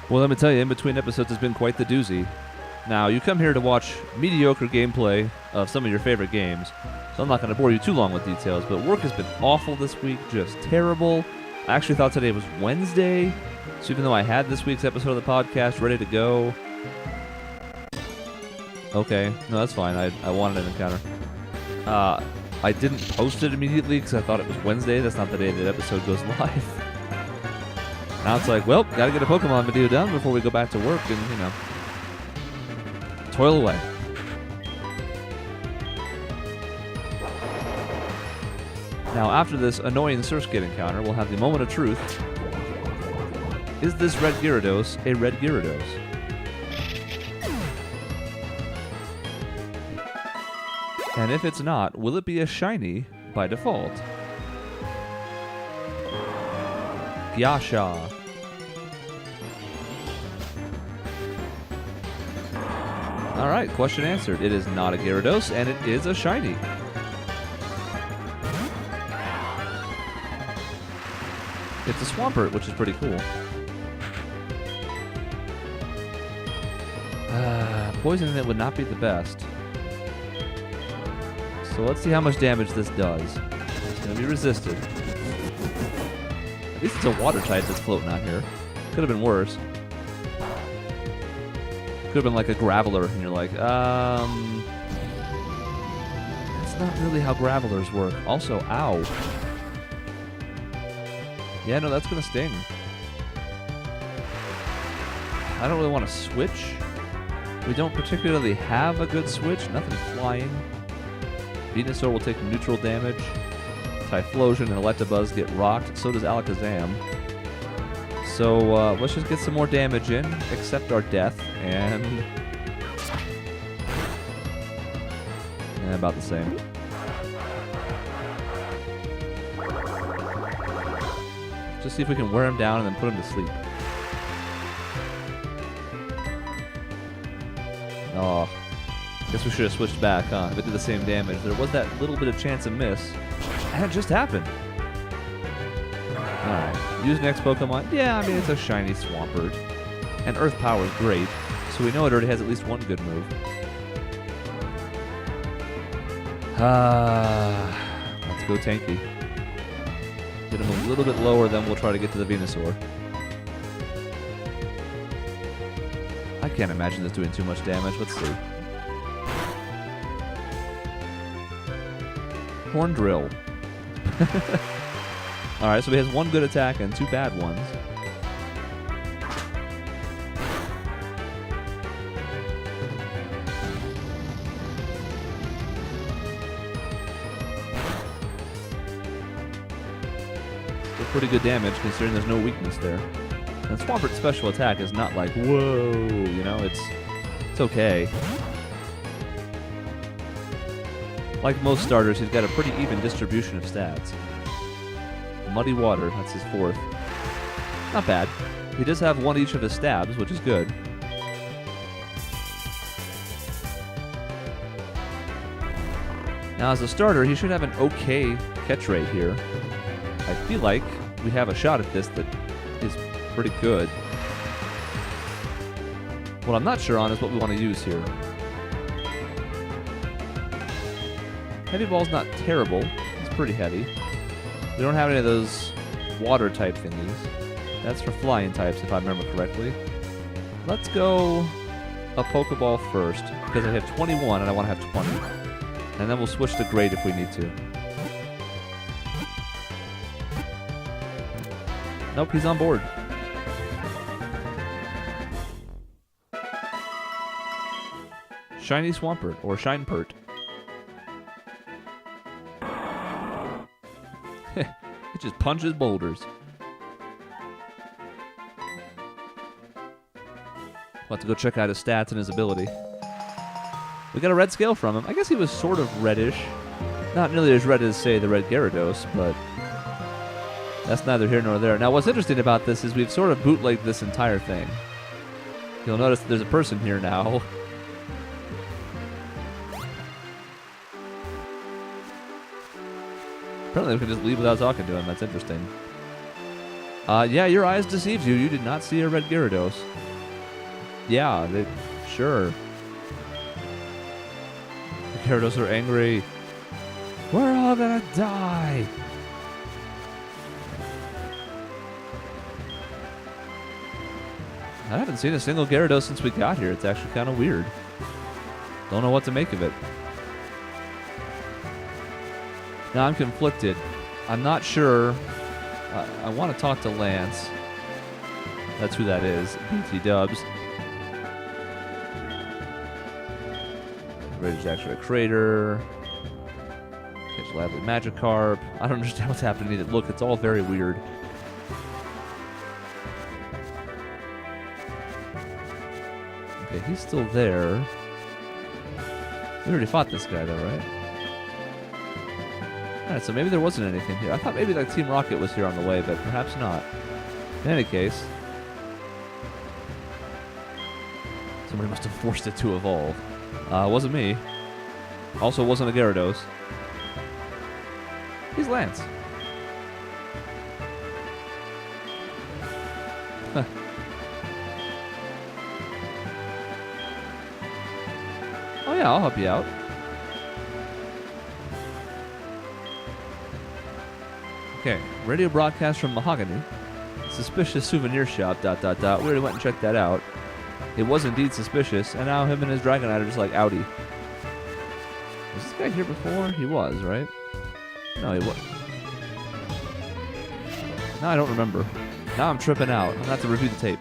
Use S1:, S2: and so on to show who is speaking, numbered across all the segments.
S1: Well, let me tell you, in between episodes has been quite the doozy. Now, you come here to watch mediocre gameplay of some of your favorite games, so I'm not going to bore you too long with details, but work has been awful this week, just terrible. I actually thought today was Wednesday, so even though I had this week's episode of the podcast ready to go... Okay, no, that's fine. I wanted an encounter. I didn't post it immediately because I thought it was Wednesday. That's not the day that episode goes live. Now it's like, well, gotta get a Pokemon video done before we go back to work and, you know, toil away. Now, after this annoying Surskit encounter, we'll have the moment of truth. Is this red Gyarados a red Gyarados? And if it's not, will it be a shiny by default? Yasha. Alright, question answered. It is not a Gyarados, and it is a shiny. It's a Swampert, which is pretty cool. Poisoning it would not be the best. So let's see how much damage this does. It's going to be resisted. At least it's a water type that's floating out here. Could have been worse. Could have been like a Graveler, and you're like, that's not really how Gravelers work. Also, ow. Yeah, no, that's going to sting. I don't really want to switch. We don't particularly have a good switch. Nothing flying. Venusaur will take neutral damage. Typhlosion and Electabuzz get rocked. So does Alakazam. So let's just get some more damage in, accept our death, and about the same. Just see if we can wear him down and then put him to sleep. Oh. Guess we should have switched back, huh? If it did the same damage. There was that little bit of chance of miss. And it just happened. Alright. Use next Pokemon. Yeah, I mean, it's a shiny Swampert. And Earth Power is great. So we know it already has at least one good move. Let's go tanky. Get him a little bit lower, then we'll try to get to the Venusaur. I can't imagine this doing too much damage. Let's see. Horn Drill. Alright, so he has one good attack and two bad ones. Still pretty good damage considering there's no weakness there. And Swampert's special attack is not like, whoa, you know, it's okay. Like most starters, he's got a pretty even distribution of stats. Muddy Water, that's his fourth. Not bad. He does have one each of his stabs, which is good. Now, as a starter, he should have an okay catch rate here. I feel like we have a shot at this that is pretty good. What I'm not sure on is what we want to use here. Heavy Ball's not terrible. It's pretty heavy. We don't have any of those water type thingies. That's for flying types, if I remember correctly. Let's go a Pokeball first, because I have 21 and I want to have 20. And then we'll switch to Great if we need to. Nope, he's on board. Shiny Swampert, or Shinepert. It just punches boulders. We'll have to go check out his stats and his ability. We got a red scale from him. I guess he was sort of reddish. Not nearly as red as, say, the red Gyarados, but that's neither here nor there. Now, what's interesting about this is we've sort of bootlegged this entire thing. You'll notice that there's a person here now. Apparently we can just leave without talking to him. That's interesting. Yeah, your eyes deceived you. You did not see a red Gyarados. Yeah, sure. The Gyarados are angry. We're all gonna die. I haven't seen a single Gyarados since we got here. It's actually kind of weird. Don't know what to make of it. Now I'm conflicted. I'm not sure. I want to talk to Lance. That's who that is. BT Dubs. Ready to actually a crater. Catch Lively Magikarp. I don't understand what's happening either. Look, it's all very weird. Okay, he's still there. We already fought this guy though, right? Alright, so maybe there wasn't anything here. I thought maybe like Team Rocket was here on the way, but perhaps not. In any case, somebody must have forced it to evolve. It wasn't me. Also, it wasn't a Gyarados. He's Lance. Oh yeah, I'll help you out. Okay, radio broadcast from Mahogany. Suspicious souvenir shop, ... We already went and checked that out. It was indeed suspicious, and now him and his Dragonite are just like, outie. Was this guy here before? He was, right? No, he was. No, I don't remember. Now I'm tripping out. I'm going to have to review the tape.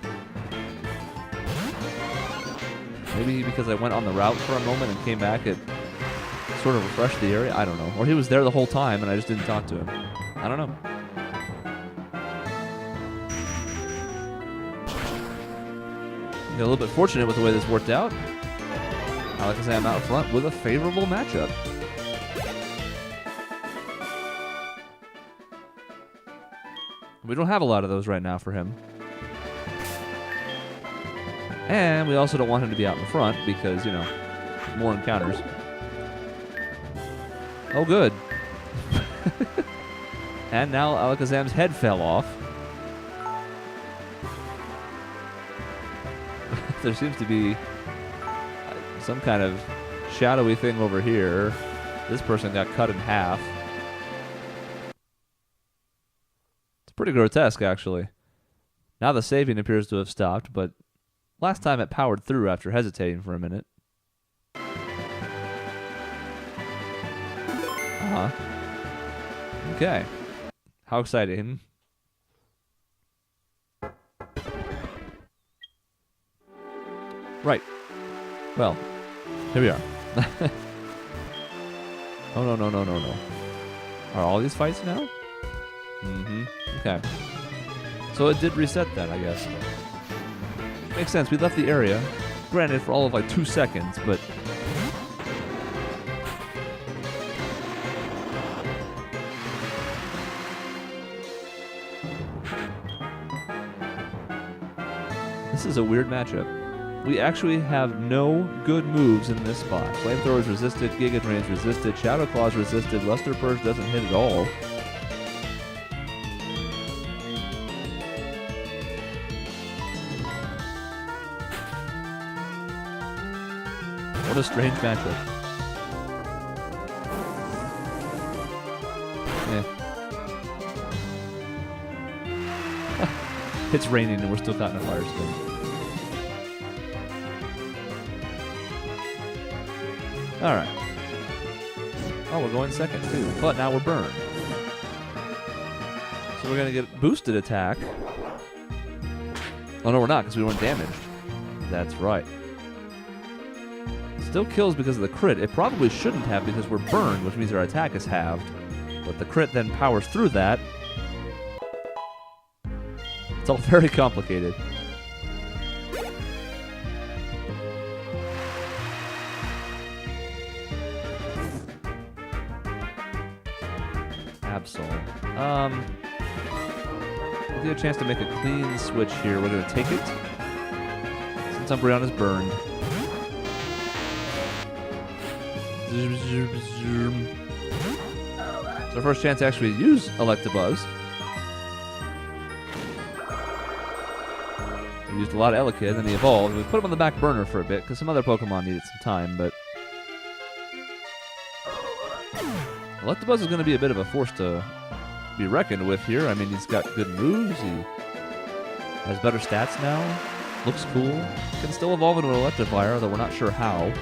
S1: Maybe because I went on the route for a moment and came back, it sort of refreshed the area? I don't know. Or he was there the whole time and I just didn't talk to him. I don't know. Got a little bit fortunate with the way this worked out. I like to say I'm out front with a favorable matchup. We don't have a lot of those right now for him. And we also don't want him to be out in front because, you know, more encounters. Oh, good. And now Alakazam's head fell off. There seems to be some kind of shadowy thing over here. This person got cut in half. It's pretty grotesque, actually. Now the saving appears to have stopped, but last time it powered through after hesitating for a minute. Uh-huh. Okay. How exciting. Right. Well, here we are. Oh, no, no, no, no, no. Are all these fights now? Mm-hmm. Okay. So it did reset then, I guess. Makes sense. We left the area. Granted, for all of like 2 seconds, but... This is a weird matchup. We actually have no good moves in this spot. Flamethrower's resisted, Giga Drain's resisted, Shadow Claw's resisted, Luster Purge doesn't hit at all. What a strange matchup. It's raining and we're still caught in a fire spin. Alright. Oh, we're going second too, but now we're burned. So we're going to get boosted attack. Oh no, we're not, because we weren't damaged. That's right. Still kills because of the crit. It probably shouldn't have because we're burned, which means our attack is halved. But the crit then powers through that. It's all very complicated. Absol. We'll get a chance to make a clean switch here. We're going to take it. Since Umbreon is burned. It's our first chance to actually use Electabuzz. We used a lot of Elekid, then he evolved. We put him on the back burner for a bit, because some other Pokemon needed some time, but... Electabuzz is going to be a bit of a force to be reckoned with here. I mean, he's got good moves, he has better stats now, looks cool. Can still evolve into an Electivire, though we're not sure how.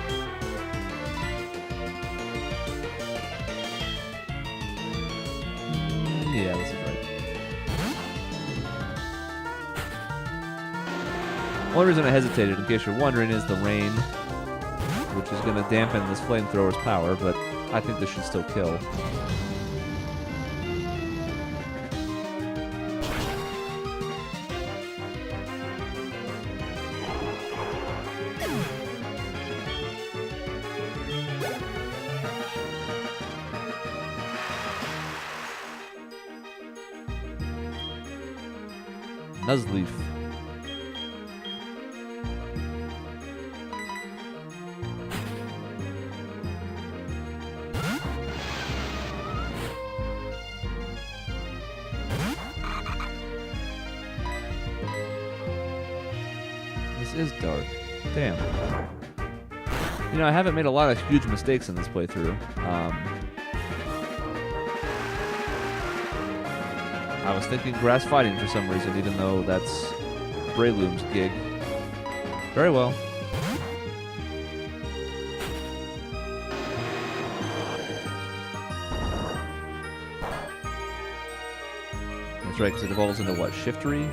S1: Yeah, this is right. Only reason I hesitated, in case you're wondering, is the rain, which is going to dampen this flamethrower's power, but I think this should still kill. Nuzleaf. This is dark. Damn. You know, I haven't made a lot of huge mistakes in this playthrough. I was thinking grass fighting for some reason, even though that's Breloom's gig. Very well. That's right, because it evolves into what? Shiftry?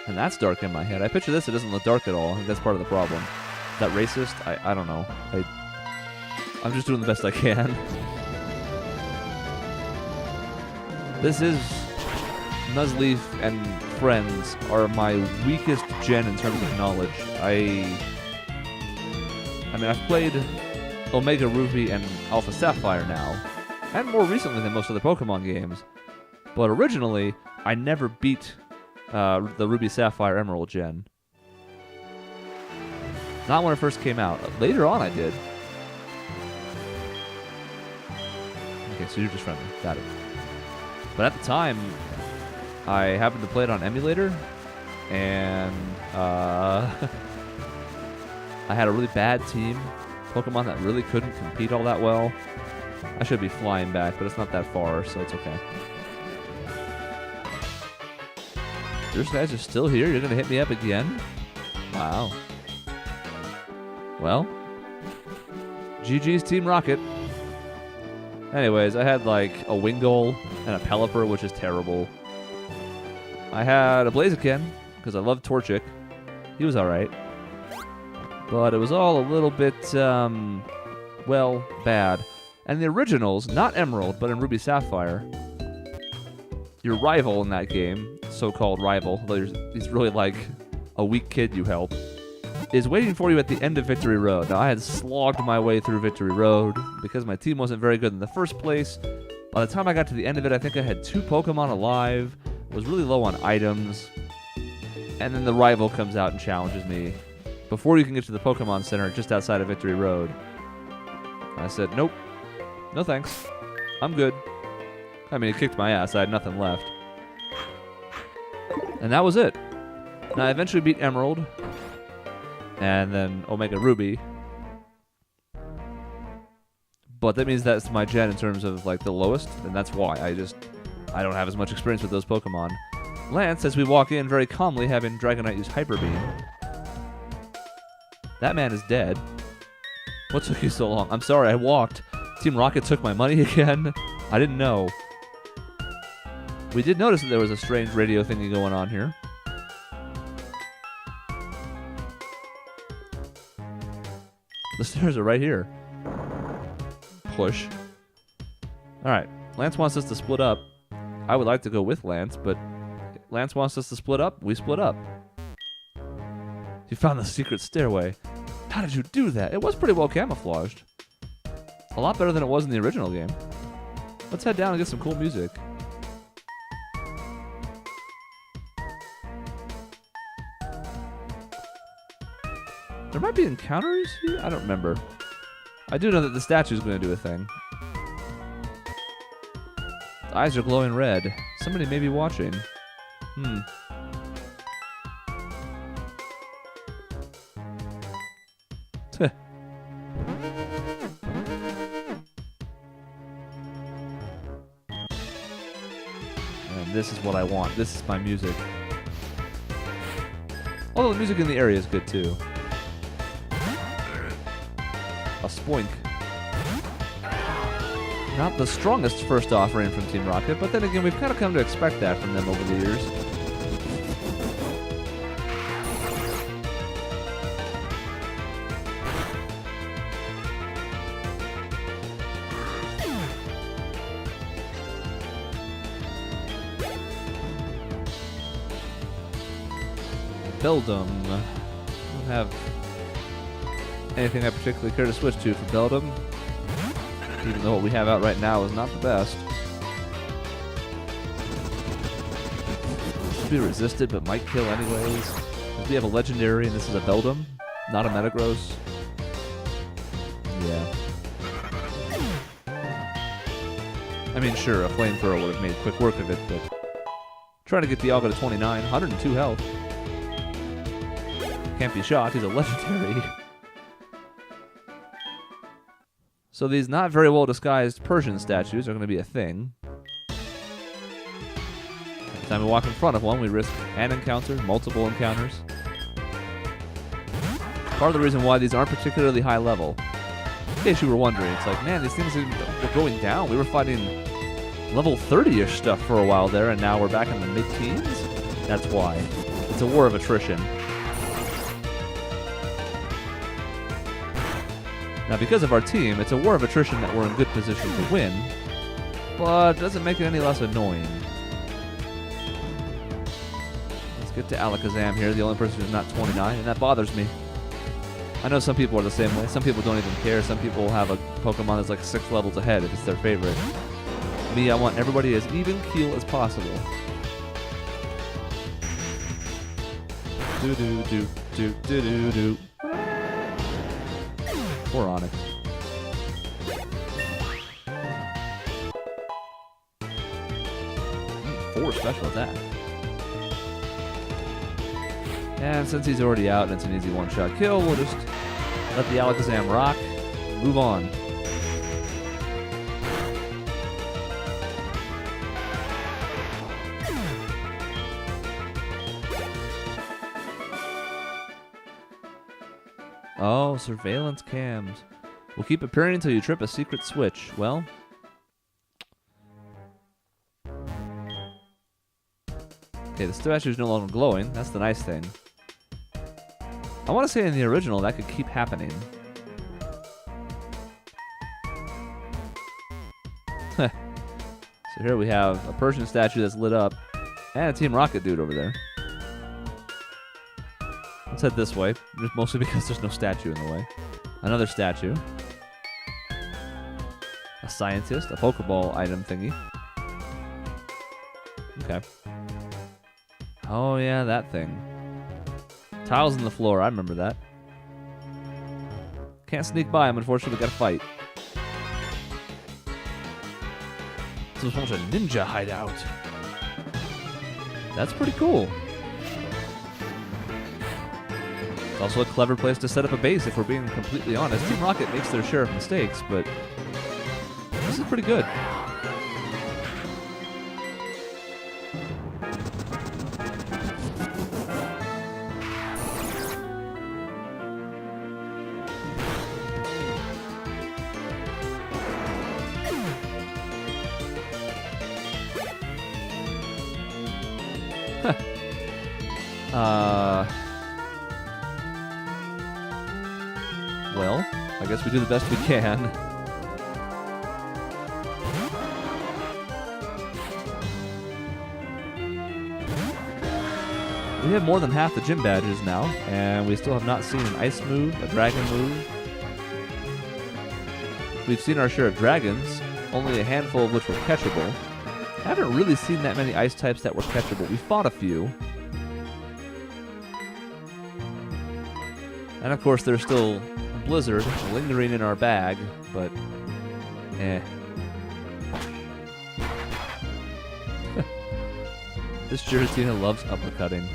S1: And that's dark in my head. I picture this, it doesn't look dark at all. I think that's part of the problem. Is that racist? I don't know. I'm just doing the best I can. This is... Nuzleaf and friends are my weakest gen in terms of knowledge. I mean, I've played Omega Ruby and Alpha Sapphire now, and more recently than most other Pokemon games. But originally, I never beat the Ruby Sapphire Emerald gen. Not when it first came out. Later on, I did. Okay, so you're just friendly. Got it. But at the time, I happened to play it on emulator, and I had a really bad team. Pokemon that really couldn't compete all that well. I should be flying back, but it's not that far, so it's okay. These guys are still here? You're going to hit me up again? Wow. Well, GG's Team Rocket. Anyways, I had like a Wingull and a Pelipper, which is terrible. I had a Blaziken, because I love Torchic. He was alright. But it was all a little bit, well, bad. And the originals, not Emerald, but in Ruby Sapphire, your rival in that game, so-called rival, though he's really like a weak kid you help, is waiting for you at the end of Victory Road. Now, I had slogged my way through Victory Road because my team wasn't very good in the first place. By the time I got to the end of it, I think I had 2 Pokemon alive, was really low on items, and then the rival comes out and challenges me before you can get to the Pokemon Center just outside of Victory Road. I said, nope, no thanks, I'm good. I mean, he kicked my ass, I had nothing left. And that was it. Now, I eventually beat Emerald, and then Omega Ruby. But that means that's my gen in terms of like the lowest, and that's why I don't have as much experience with those Pokemon. Lance, as we walk in very calmly, having Dragonite use Hyper Beam. That man is dead. What took you so long? I'm sorry, I walked. Team Rocket took my money again. I didn't know. We did notice that there was a strange radio thingy going on here. The stairs are right here. Push. Alright, Lance wants us to split up. I would like to go with Lance, but Lance wants us to split up, we split up. You found the secret stairway. How did you do that? It was pretty well camouflaged. A lot better than it was in the original game. Let's head down and get some cool music. There might be encounters here? I don't remember. I do know that the statue's going to do a thing. The eyes are glowing red. Somebody may be watching. And this is what I want. This is my music. Although the music in the area is good too. A spoink. Not the strongest first offering from Team Rocket, but then again, we've kind of come to expect that from them over the years. Beldum. I don't have anything I particularly care to switch to for Beldum. Even though what we have out right now is not the best. Should be resisted, but might kill anyways. We have a legendary, and this is a Beldum, not a Metagross. Yeah. I mean, sure, a Flamethrower would have made quick work of it, but trying to get Dialga to 29, 102 health. Can't be shocked, he's a legendary. So these not very well disguised Persian statues are going to be a thing. Every time we walk in front of one, we risk an encounter, multiple encounters. Part of the reason why these aren't particularly high level. In case you were wondering, it's like, man, these things were going down. We were fighting level 30-ish stuff for a while there, and now we're back in the mid-teens? That's why. It's a war of attrition. Now, because of our team, it's a war of attrition that we're in good position to win, but it doesn't make it any less annoying. Let's get to Alakazam here, the only person who's not 29, and that bothers me. I know some people are the same way. Some people don't even care. Some people have a Pokemon that's like 6 levels ahead if it's their favorite. Me, I want everybody as even keel as possible. Do-do-do-do-do-do-do. Poor Onyx. Four special attack. And since he's already out and it's an easy one-shot kill, we'll just let the Alakazam rock. Move on. Oh, surveillance cams. Will keep appearing until you trip a secret switch. Well. Okay, the statue is no longer glowing. That's the nice thing. I want to say in the original that could keep happening. So here we have a Persian statue that's lit up. And a Team Rocket dude over there. Let's head this way, just mostly because there's no statue in the way. Another statue. A scientist, a Pokeball item thingy. Okay. Oh yeah, that thing. Tiles on the floor, I remember that. Can't sneak by him, unfortunately, we gotta fight. This was almost a ninja hideout. That's pretty cool. It's also a clever place to set up a base, if we're being completely honest. Team Rocket makes their share of mistakes, but this is pretty good. Well, I guess we do the best we can. We have more than half the gym badges now, and we still have not seen an ice move, a dragon move. We've seen our share of dragons, only a handful of which were catchable. I haven't really seen that many ice types that were catchable. We fought a few. And of course, there's still Blizzard lingering in our bag, but eh. This Giratina loves uppercutting.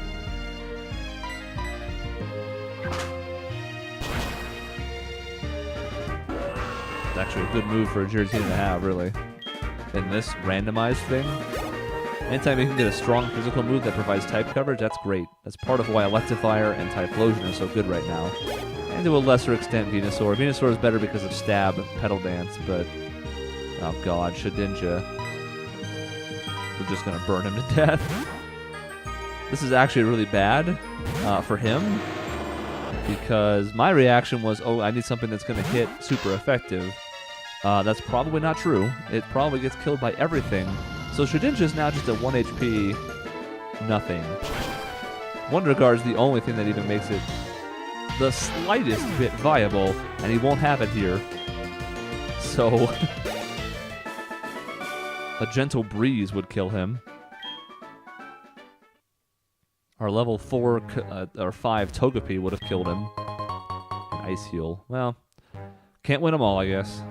S1: It's actually a good move for a Giratina to have, really. In this randomized thing. Anytime you can get a strong physical move that provides type coverage, that's great. That's part of why Electivire and Typhlosion are so good right now. And to a lesser extent, Venusaur. Venusaur is better because of Stab, Petal Dance, but... Oh god, Shedinja. We're just gonna burn him to death. This is actually really bad for him, because my reaction was, oh, I need something that's gonna hit super effective. That's probably not true. It probably gets killed by everything. So Shedinja is now just a 1 HP nothing. Wonder Guard's the only thing that even makes it the slightest bit viable, and he won't have it here. So a gentle breeze would kill him. Our level 4 or 5 Togepi would have killed him. Ice Heal. Well, can't win them all, I guess.